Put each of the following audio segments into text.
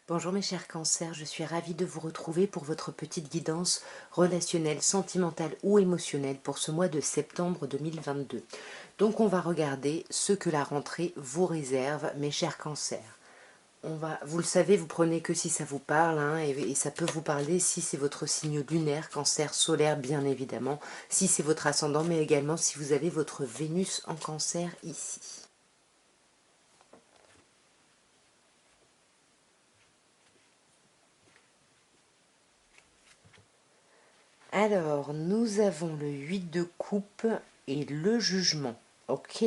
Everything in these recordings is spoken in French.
Bonjour mes chers cancers, je suis ravie de vous retrouver pour votre petite guidance relationnelle, sentimentale ou émotionnelle pour ce mois de septembre 2022. Donc on va regarder ce que la rentrée vous réserve, mes chers cancers. Vous le savez, vous prenez que si ça vous parle, hein, et ça peut vous parler si c'est votre signe lunaire, cancer solaire bien évidemment, si c'est votre ascendant, mais également si vous avez votre Vénus en cancer ici. Alors, nous avons le 8 de coupe et le jugement. Ok.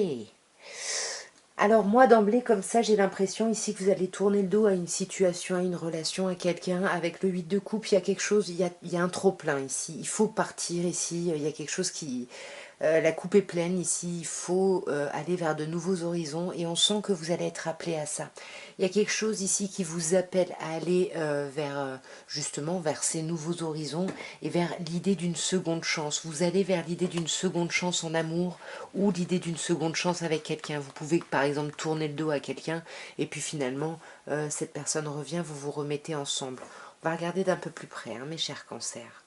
Alors moi d'emblée comme ça j'ai l'impression ici que vous allez tourner le dos à une situation, à une relation, à quelqu'un. Avec le 8 de coupe il y a quelque chose, il y a un trop plein ici. Il faut partir ici, il y a quelque chose qui... la coupe est pleine ici, il faut aller vers de nouveaux horizons et on sent que vous allez être appelé à ça. Il y a quelque chose ici qui vous appelle à aller vers justement vers ces nouveaux horizons et vers l'idée d'une seconde chance. Vous allez vers l'idée d'une seconde chance en amour ou l'idée d'une seconde chance avec quelqu'un. Vous pouvez par exemple tourner le dos à quelqu'un et puis finalement cette personne revient, vous vous remettez ensemble. On va regarder d'un peu plus près, hein, mes chers cancers.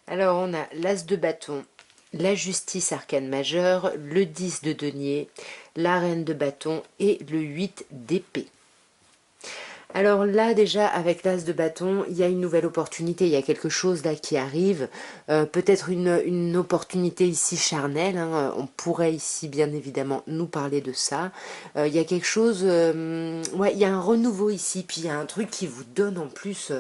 Alors on a l'As de bâton, la justice arcane majeure, le 10 de denier, la reine de bâton et le 8 d'épée. Alors là déjà avec l'As de bâton, il y a une nouvelle opportunité, il y a quelque chose là qui arrive, peut-être une opportunité ici charnelle, hein, on pourrait ici bien évidemment nous parler de ça. Il y a quelque chose, ouais, il y a un renouveau ici, puis il y a un truc qui vous donne en plus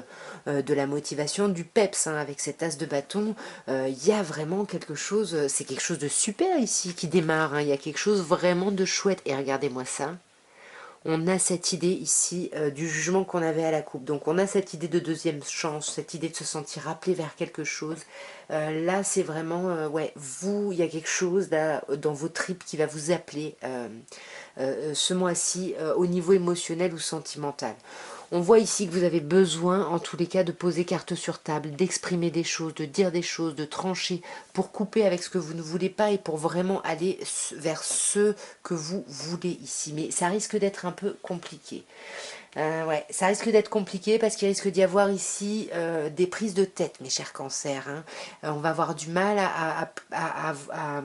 de la motivation, du peps, hein, avec cet As de bâton. Il y a vraiment quelque chose, c'est quelque chose de super ici qui démarre, hein, il y a quelque chose vraiment de chouette, et regardez-moi ça. On a cette idée ici du jugement qu'on avait à la coupe. Donc on a cette idée de deuxième chance, cette idée de se sentir appelé vers quelque chose. Là c'est vraiment, ouais, vous, il y a quelque chose là, dans vos tripes qui va vous appeler ce mois-ci au niveau émotionnel ou sentimental. On voit ici que vous avez besoin, en tous les cas, de poser carte sur table, d'exprimer des choses, de dire des choses, de trancher pour couper avec ce que vous ne voulez pas et pour vraiment aller vers ce que vous voulez ici. Mais ça risque d'être un peu compliqué. Ouais, ça risque d'être compliqué parce qu'il risque d'y avoir ici des prises de tête, mes chers cancers, hein. On va avoir du mal à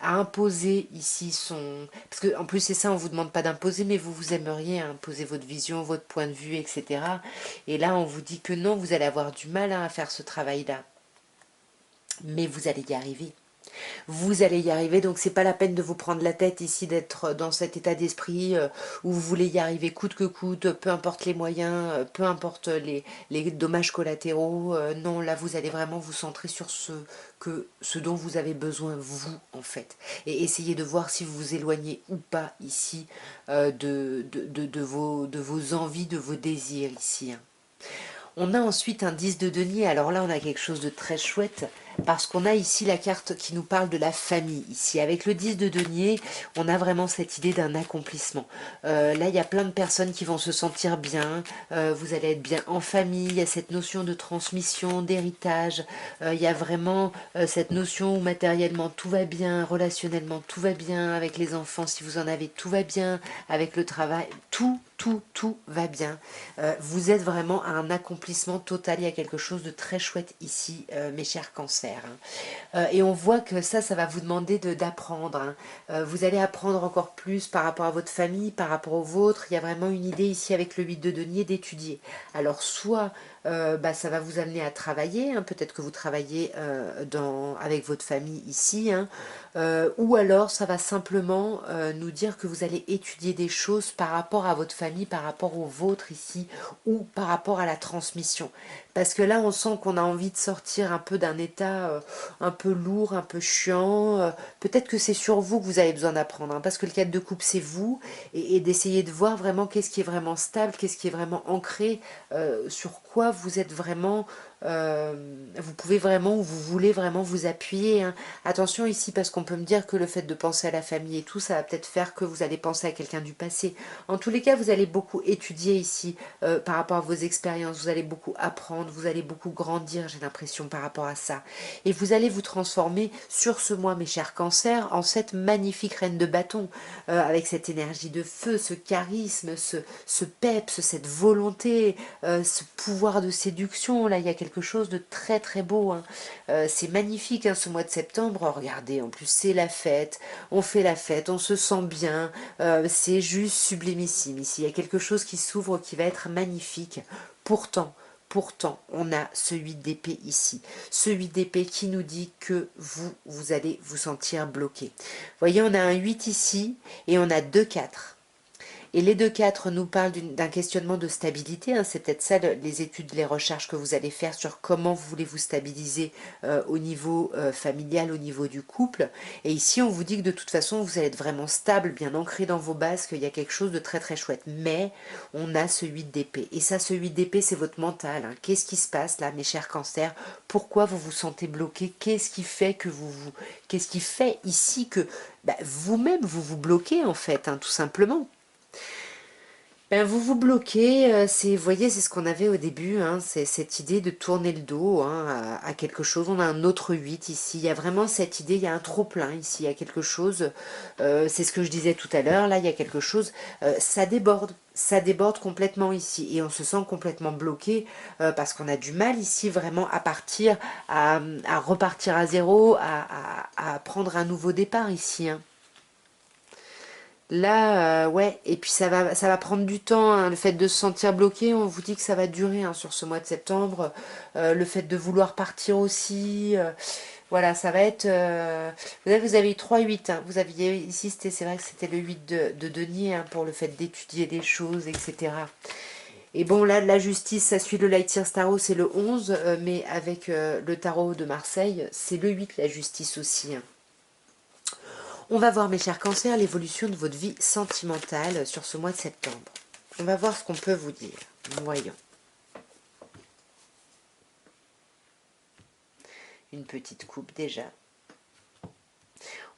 imposer ici son... Parce qu'en plus c'est ça, on ne vous demande pas d'imposer, mais vous aimeriez imposer votre vision, votre point de vue, etc. Et là, on vous dit que non, vous allez avoir du mal à faire ce travail-là. Mais vous allez y arriver. Vous allez y arriver, donc c'est pas la peine de vous prendre la tête ici, d'être dans cet état d'esprit où vous voulez y arriver coûte que coûte, peu importe les moyens, peu importe les dommages collatéraux. Non, là vous allez vraiment vous centrer sur ce dont vous avez besoin, vous, en fait. Et essayez de voir si vous vous éloignez ou pas ici de vos envies, de vos désirs ici, hein. On a ensuite un 10 de denier, alors là on a quelque chose de très chouette, parce qu'on a ici la carte qui nous parle de la famille. Ici, avec le 10 de denier, on a vraiment cette idée d'un accomplissement. Là, il y a plein de personnes qui vont se sentir bien, vous allez être bien en famille, il y a cette notion de transmission, d'héritage, il y a vraiment cette notion où matériellement tout va bien, relationnellement tout va bien, avec les enfants si vous en avez tout va bien, avec le travail, tout va bien. Vous êtes vraiment à un accomplissement total, il y a quelque chose de très chouette ici, mes chers cancers, hein. Et on voit que ça va vous demander d'apprendre, hein. Vous allez apprendre encore plus par rapport à votre famille, par rapport au vôtre. Il y a vraiment une idée ici avec le 8 de denier d'étudier. Alors soit ça va vous amener à travailler, hein, peut-être que vous travaillez avec votre famille ici, hein, ou alors ça va simplement nous dire que vous allez étudier des choses par rapport à votre famille, par rapport au vôtre ici, ou par rapport à la transmission. Parce que là, on sent qu'on a envie de sortir un peu d'un état un peu lourd, un peu chiant. Peut-être que c'est sur vous que vous avez besoin d'apprendre, hein, parce que le 4 de coupe, c'est vous, et d'essayer de voir vraiment qu'est-ce qui est vraiment stable, qu'est-ce qui est vraiment ancré, sur quoi vous êtes vraiment... vous pouvez vraiment, ou vous voulez vraiment vous appuyer, hein. Attention ici, parce qu'on qu'on peut me dire que le fait de penser à la famille et tout, ça va peut-être faire que vous allez penser à quelqu'un du passé. En tous les cas, vous allez beaucoup étudier ici par rapport à vos expériences, vous allez beaucoup apprendre, vous allez beaucoup grandir, j'ai l'impression, par rapport à ça. Et vous allez vous transformer sur ce mois, mes chers cancers, en cette magnifique reine de bâton, avec cette énergie de feu, ce charisme, ce peps, cette volonté, ce pouvoir de séduction. Là, il y a quelque chose de très très beau, hein. C'est magnifique, hein, ce mois de septembre. Regardez, en plus c'est la fête, on fait la fête, on se sent bien, c'est juste sublimissime ici. Il y a quelque chose qui s'ouvre qui va être magnifique. Pourtant, on a ce 8 d'épée ici. Ce 8 d'épée qui nous dit que vous allez vous sentir bloqué. Vous voyez, on a un 8 ici et on a 2 4. Et les 2-4 nous parlent d'un questionnement de stabilité, hein. C'est peut-être ça les études, les recherches que vous allez faire sur comment vous voulez vous stabiliser au niveau familial, au niveau du couple. Et ici, on vous dit que de toute façon, vous allez être vraiment stable, bien ancré dans vos bases, qu'il y a quelque chose de très très chouette. Mais on a ce 8 d'épée. Et ça, ce 8 d'épée, c'est votre mental, hein. Qu'est-ce qui se passe là, mes chers cancers? Pourquoi vous vous sentez bloqué? Qu'est-ce qui fait que qu'est-ce qui fait ici que vous-même, vous vous bloquez en fait, hein, tout simplement? Ben, vous vous bloquez, vous voyez, c'est ce qu'on avait au début, hein, c'est cette idée de tourner le dos, hein, à quelque chose. On a un autre 8 ici, il y a vraiment cette idée, il y a un trop-plein ici, il y a quelque chose, c'est ce que je disais tout à l'heure, là, il y a quelque chose, ça déborde complètement ici, et on se sent complètement bloqué, parce qu'on a du mal ici vraiment à partir, à repartir à zéro, à prendre un nouveau départ ici, hein. Là, ouais, et puis ça va prendre du temps, hein. Le fait de se sentir bloqué, on vous dit que ça va durer, hein, sur ce mois de septembre. Le fait de vouloir partir aussi, voilà, ça va être... vous avez eu 3-8, hein. Vous aviez ici, c'est vrai que c'était le 8 de denier, hein, pour le fait d'étudier des choses, etc. Et bon, là, la justice, ça suit le Lightyear Tarot, c'est le 11, mais avec le tarot de Marseille, c'est le 8, la justice aussi, hein. On va voir, mes chers cancers, l'évolution de votre vie sentimentale sur ce mois de septembre. On va voir ce qu'on peut vous dire. Voyons. Une petite coupe déjà.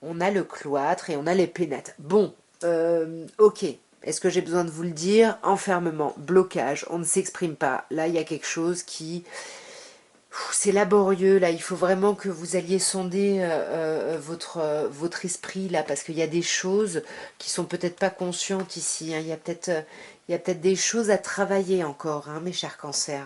On a le cloître et on a les pénates. Bon, ok. Est-ce que j'ai besoin de vous le dire? Enfermement, blocage, on ne s'exprime pas. Là, il y a quelque chose qui... C'est laborieux, là, il faut vraiment que vous alliez sonder votre esprit, là, parce qu'il y a des choses qui sont peut-être pas conscientes ici, hein. Il y a peut-être des choses à travailler encore, hein, mes chers cancers.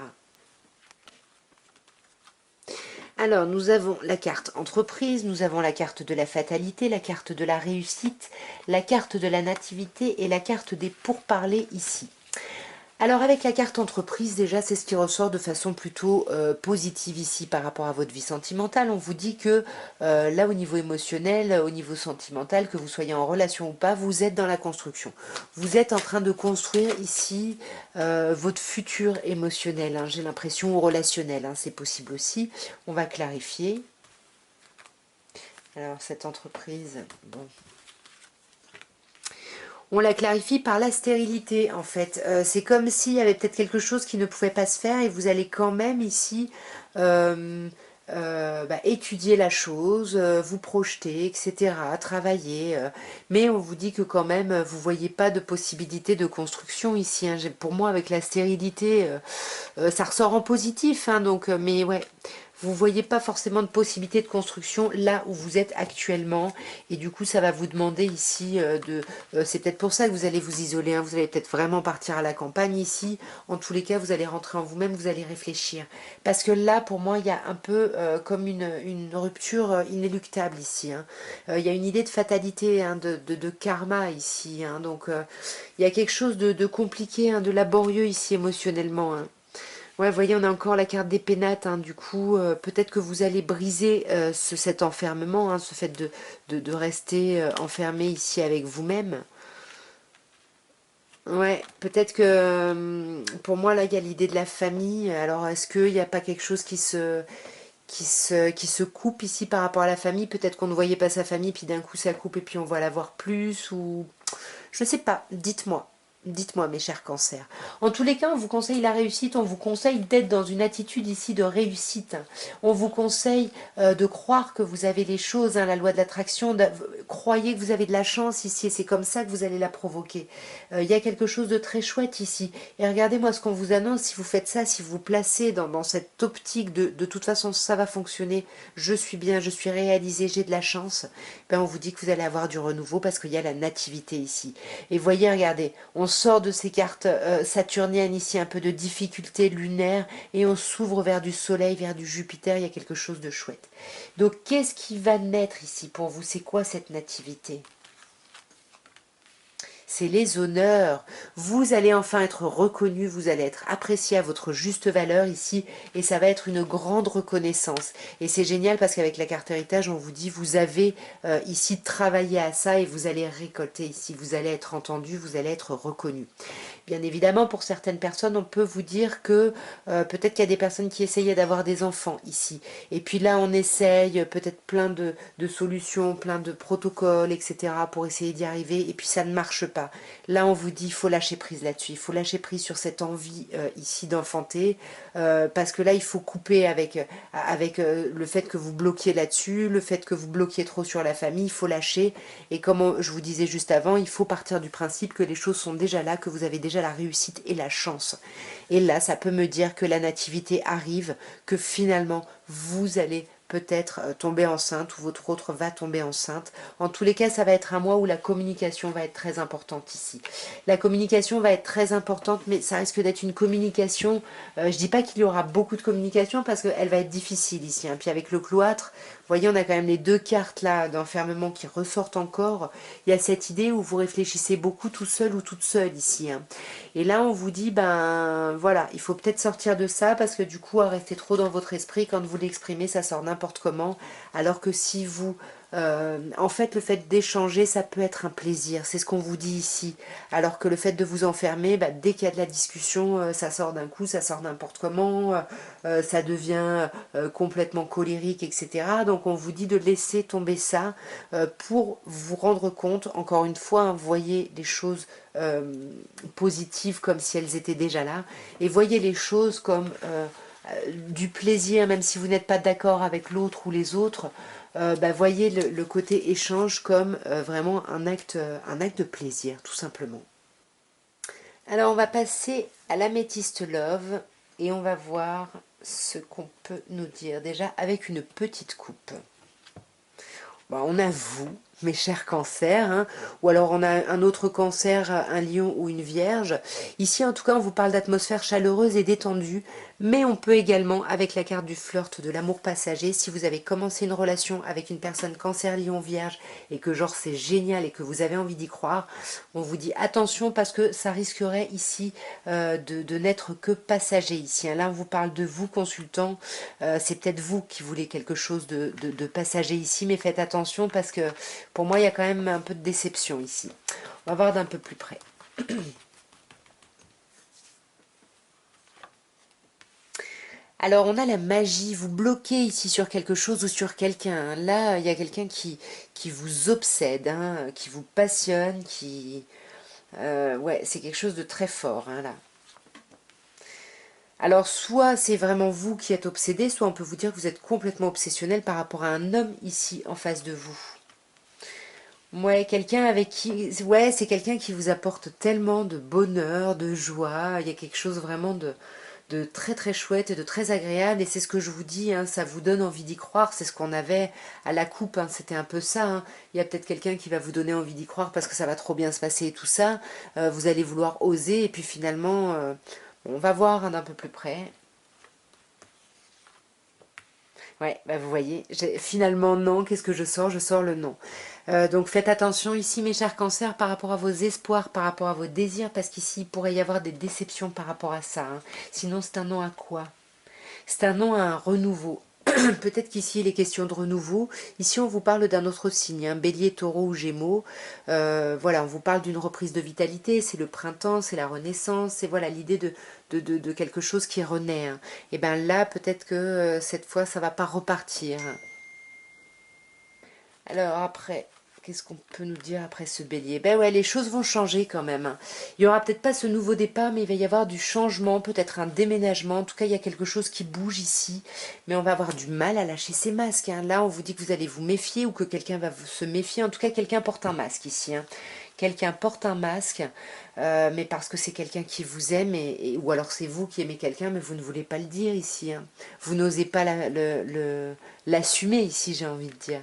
Alors, nous avons la carte entreprise, nous avons la carte de la fatalité, la carte de la réussite, la carte de la nativité et la carte des pourparlers ici. Alors avec la carte entreprise, déjà c'est ce qui ressort de façon plutôt positive ici par rapport à votre vie sentimentale. On vous dit que là au niveau émotionnel, au niveau sentimental, que vous soyez en relation ou pas, vous êtes dans la construction. Vous êtes en train de construire ici votre futur émotionnel, hein, j'ai l'impression, ou relationnel, hein, c'est possible aussi. On va clarifier. Alors cette entreprise, bon... On la clarifie par la stérilité, en fait. C'est comme s'il y avait peut-être quelque chose qui ne pouvait pas se faire et vous allez quand même ici étudier la chose, vous projeter, etc., travailler. Mais on vous dit que quand même, vous ne voyez pas de possibilité de construction ici, hein. Pour moi, avec la stérilité, ça ressort en positif, hein, donc, mais ouais... Vous ne voyez pas forcément de possibilité de construction là où vous êtes actuellement. Et du coup, ça va vous demander ici c'est peut-être pour ça que vous allez vous isoler, hein. Vous allez peut-être vraiment partir à la campagne ici. En tous les cas, vous allez rentrer en vous-même, vous allez réfléchir. Parce que là, pour moi, il y a un peu comme une rupture inéluctable ici, hein. Il y a une idée de fatalité, hein, de karma ici, hein. Donc, il y a quelque chose de compliqué, hein, de laborieux ici émotionnellement, hein. Ouais, vous voyez, on a encore la carte des pénates, hein. Du coup, peut-être que vous allez briser cet enfermement, hein, ce fait de rester enfermé ici avec vous-même. Ouais, peut-être que pour moi, là, il y a l'idée de la famille. Alors, est-ce qu'il n'y a pas quelque chose qui se coupe ici par rapport à la famille? Peut-être qu'on ne voyait pas sa famille, puis d'un coup, ça coupe et puis on va la voir plus, ou... Je ne sais pas, dites-moi. Dites-moi, mes chers cancers. En tous les cas, on vous conseille la réussite, on vous conseille d'être dans une attitude ici de réussite. On vous conseille de croire que vous avez les choses, hein, la loi de l'attraction. Croyez que vous avez de la chance ici et c'est comme ça que vous allez la provoquer. Il y a quelque chose de très chouette ici. Et regardez-moi ce qu'on vous annonce, si vous faites ça, si vous vous placez dans cette optique de toute façon ça va fonctionner, je suis bien, je suis réalisé, j'ai de la chance, ben on vous dit que vous allez avoir du renouveau parce qu'il y a la nativité ici. Et voyez, regardez, on sort de ces cartes saturniennes ici, un peu de difficulté lunaire, et on s'ouvre vers du soleil, vers du Jupiter, il y a quelque chose de chouette. Donc qu'est-ce qui va naître ici pour vous? C'est quoi cette nativité? C'est les honneurs. Vous allez enfin être reconnu, vous allez être apprécié à votre juste valeur ici, et ça va être une grande reconnaissance. Et c'est génial parce qu'avec la carte héritage, on vous dit, vous avez ici travaillé à ça et vous allez récolter ici, vous allez être entendu, vous allez être reconnu. Bien évidemment, pour certaines personnes, on peut vous dire que peut-être qu'il y a des personnes qui essayaient d'avoir des enfants ici. Et puis là, on essaye peut-être plein de solutions, plein de protocoles, etc. pour essayer d'y arriver. Et puis ça ne marche pas. Là, on vous dit, il faut lâcher prise là-dessus. Il faut lâcher prise sur cette envie ici d'enfanter. Parce que là, il faut couper avec le fait que vous bloquiez là-dessus, le fait que vous bloquiez trop sur la famille. Il faut lâcher. Et comme je vous disais juste avant, il faut partir du principe que les choses sont déjà là, que vous avez déjà la réussite et la chance. Et là, ça peut me dire que la nativité arrive, que finalement, vous allez peut-être tomber enceinte ou votre autre va tomber enceinte. En tous les cas, ça va être un mois où la communication va être très importante ici. La communication va être très importante, mais ça risque d'être une communication, je dis pas qu'il y aura beaucoup de communication parce qu'elle va être difficile ici. Hein. Puis avec le cloître, vous voyez, on a quand même les deux cartes là d'enfermement qui ressortent encore. Il y a cette idée où vous réfléchissez beaucoup tout seul ou toute seule ici. Hein. Et là, on vous dit, ben voilà, il faut peut-être sortir de ça parce que du coup, à rester trop dans votre esprit, quand vous l'exprimez, ça sort n'importe comment. Alors que si vous en fait, le fait d'échanger, ça peut être un plaisir. C'est ce qu'on vous dit ici. Alors que le fait de vous enfermer, bah, dès qu'il y a de la discussion, ça sort d'un coup, ça sort n'importe comment, ça devient complètement colérique, etc. Donc on vous dit de laisser tomber ça pour vous rendre compte, encore une fois, hein, voyez les choses positives comme si elles étaient déjà là, et voyez les choses comme du plaisir, même si vous n'êtes pas d'accord avec l'autre ou les autres. Bah, voyez le côté échange comme vraiment un acte de plaisir, tout simplement. Alors on va passer à l'améthyste love et on va voir ce qu'on peut nous dire déjà avec une petite coupe. Bon, on a vous, mes chers cancers, hein, ou alors on a un autre cancer, un lion ou une vierge. Ici, en tout cas, on vous parle d'atmosphère chaleureuse et détendue, mais on peut également, avec la carte du flirt de l'amour passager, si vous avez commencé une relation avec une personne cancer, lion, vierge, et que genre c'est génial et que vous avez envie d'y croire, on vous dit attention parce que ça risquerait ici de n'être que passager ici. Hein. Là, on vous parle de vous, consultant, c'est peut-être vous qui voulez quelque chose de passager ici, mais faites attention parce que pour moi, il y a quand même un peu de déception ici. On va voir d'un peu plus près. Alors, on a la magie. Vous bloquez ici sur quelque chose ou sur quelqu'un. Hein. Là, il y a quelqu'un qui vous obsède, hein, qui vous passionne, qui... ouais, c'est quelque chose de très fort, hein, là. Alors, soit c'est vraiment vous qui êtes obsédé, soit on peut vous dire que vous êtes complètement obsessionnel par rapport à un homme ici, en face de vous. Ouais, quelqu'un avec qui... Ouais, c'est quelqu'un qui vous apporte tellement de bonheur, de joie. Il y a quelque chose vraiment de très très chouette et de très agréable. Et c'est ce que je vous dis, hein, ça vous donne envie d'y croire. C'est ce qu'on avait à la coupe, hein, c'était un peu ça. Hein. Il y a peut-être quelqu'un qui va vous donner envie d'y croire parce que ça va trop bien se passer et tout ça. Vous allez vouloir oser et puis finalement, on va voir hein, d'un peu plus près. Ouais, bah vous voyez, finalement non, qu'est-ce que je sors? Je sors le non. Donc faites attention ici mes chers cancers par rapport à vos espoirs, par rapport à vos désirs, parce qu'ici il pourrait y avoir des déceptions par rapport à ça. Hein. Sinon c'est un non à quoi? C'est un non à un renouveau. Peut-être qu'ici il est question de renouveau. Ici on vous parle d'un autre signe, hein, bélier, taureau ou gémeaux. Voilà, on vous parle d'une reprise de vitalité, c'est le printemps, c'est la renaissance, c'est voilà l'idée de quelque chose qui renaît. Hein. Et bien là, peut-être que cette fois ça va pas repartir. Alors après, qu'est-ce qu'on peut nous dire après ce bélier? Ben ouais, les choses vont changer quand même, hein. Il n'y aura peut-être pas ce nouveau départ, mais il va y avoir du changement, peut-être un déménagement. En tout cas, il y a quelque chose qui bouge ici. Mais on va avoir du mal à lâcher ses masques, hein. Là, on vous dit que vous allez vous méfier ou que quelqu'un va se méfier. En tout cas, quelqu'un porte un masque ici, hein. Quelqu'un porte un masque, mais parce que c'est quelqu'un qui vous aime, ou alors c'est vous qui aimez quelqu'un, mais vous ne voulez pas le dire ici, hein. Vous n'osez pas l'assumer ici, j'ai envie de dire.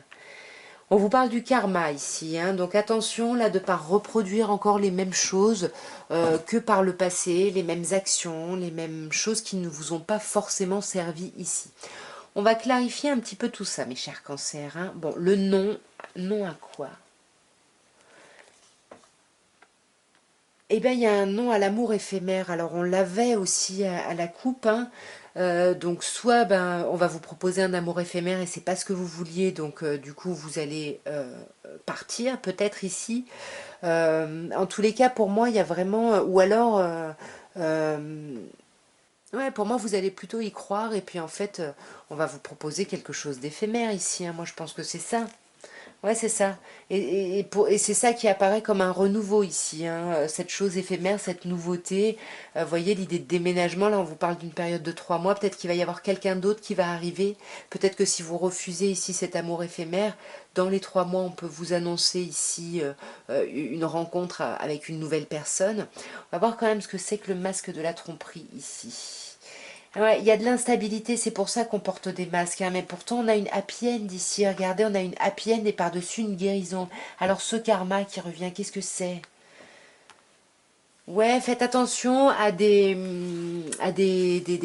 On vous parle du karma ici, hein, donc attention là de ne pas reproduire encore les mêmes choses que par le passé, les mêmes actions, les mêmes choses qui ne vous ont pas forcément servi ici. On va clarifier un petit peu tout ça, mes chers cancers, hein. Bon, le non, non à quoi? Eh bien, il y a un non à l'amour éphémère. Alors, on l'avait aussi à la coupe, hein. Donc, soit on va vous proposer un amour éphémère et c'est pas ce que vous vouliez, donc du coup, vous allez partir, peut-être ici. En tous les cas, pour moi, il y a vraiment... ou alors... ouais, pour moi, vous allez plutôt y croire et puis en fait, on va vous proposer quelque chose d'éphémère ici, hein. Moi, je pense que c'est ça. Ouais, c'est ça. Et c'est ça qui apparaît comme un renouveau ici, hein, cette chose éphémère, cette nouveauté. Vous voyez, l'idée de déménagement, là, on vous parle d'une période de 3 mois. Peut-être qu'il va y avoir quelqu'un d'autre qui va arriver. Peut-être que si vous refusez ici cet amour éphémère, dans les 3 mois, on peut vous annoncer ici une rencontre avec une nouvelle personne. On va voir quand même ce que c'est que le masque de la tromperie ici. Ouais, il y a de l'instabilité, c'est pour ça qu'on porte des masques, hein, mais pourtant on a une happy end ici, regardez, on a une happy end et par-dessus une guérison. Alors ce karma qui revient, qu'est-ce que c'est? Ouais, faites attention à des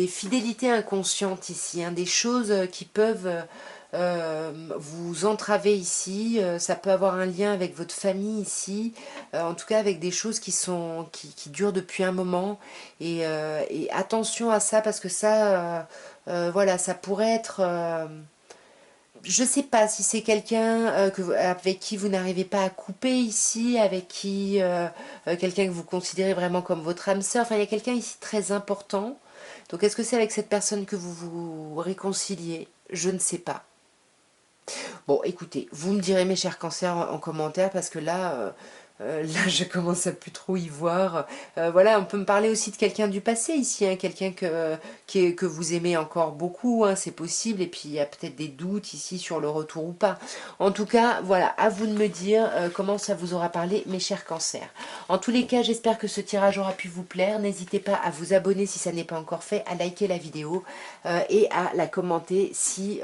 fidélités inconscientes ici, hein, des choses qui peuvent vous entraver ici. Ça peut avoir un lien avec votre famille ici, en tout cas avec des choses qui durent depuis un moment. Et attention à ça parce que ça, voilà, ça pourrait être... je sais pas si c'est quelqu'un avec qui vous n'arrivez pas à couper ici, avec qui quelqu'un que vous considérez vraiment comme votre âme sœur. Enfin, il y a quelqu'un ici très important. Donc, est-ce que c'est avec cette personne que vous vous réconciliez? Je ne sais pas. Bon, écoutez, vous me direz mes chers cancers en commentaire parce que là, je commence à plus trop y voir. Voilà, on peut me parler aussi de quelqu'un du passé ici, hein, quelqu'un que vous aimez encore beaucoup, hein, c'est possible. Et puis il y a peut-être des doutes ici sur le retour ou pas. En tout cas, voilà, à vous de me dire comment ça vous aura parlé, mes chers cancers. En tous les cas, j'espère que ce tirage aura pu vous plaire. N'hésitez pas à vous abonner si ça n'est pas encore fait, à liker la vidéo et à la commenter si,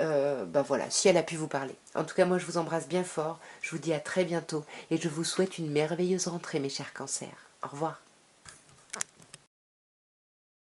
voilà, si elle a pu vous parler. En tout cas, moi, je vous embrasse bien fort. Je vous dis à très bientôt et je vous souhaite une merveilleuse rentrée, mes chers cancers. Au revoir.